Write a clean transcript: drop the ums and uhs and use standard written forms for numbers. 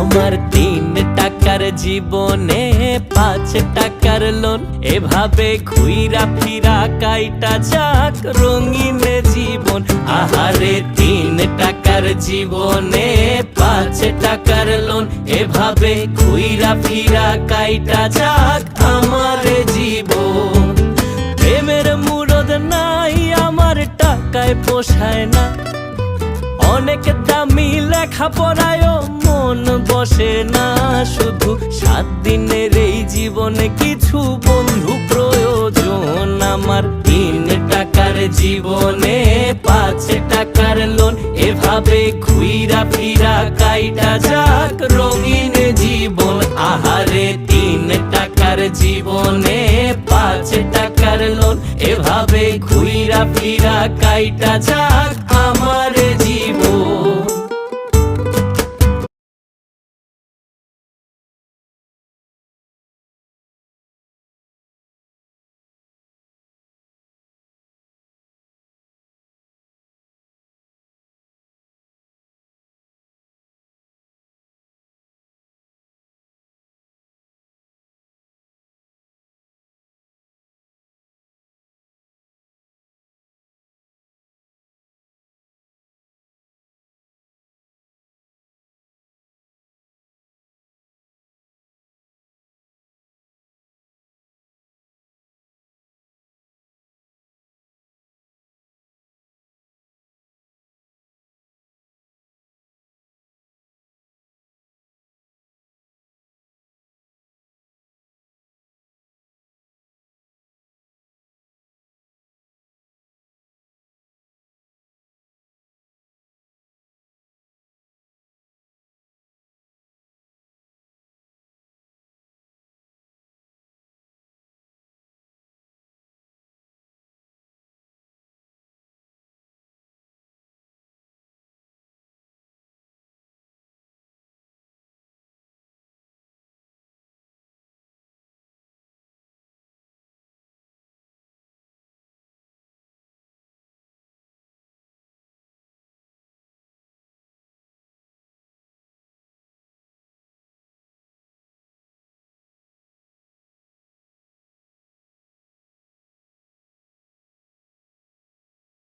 আমার 3 টাকার জীবনে 5 টাকার লোন, এভাবে ঘুইরা ফিরা কাইটা যাক রঙিন জীবন। আহারে 3 টাকার জীবনে 5 টাকার লোন, এভাবে ঘুইরা ফিরা কাইটা যাক আমার জীবন। প্রেমের মুরদ নাই আমার, টাকায় পোষায় না, অনেক দামি লেখাপড়ায়ও মন বসে না। শুধু 7 দিনের এই জীবনে কিছু বন্ধু প্রয়োজন। আমার 3 টাকার জীবনে 5 টাকার লোন, এভাবে ঘুইরা ফিরা কাইটা যাক রঙিন জীবন। আহারে 3 টাকার জীবনে 5 টাকার লোন, এভাবে ঘুইরা ফিরা কাইটা যাক আমার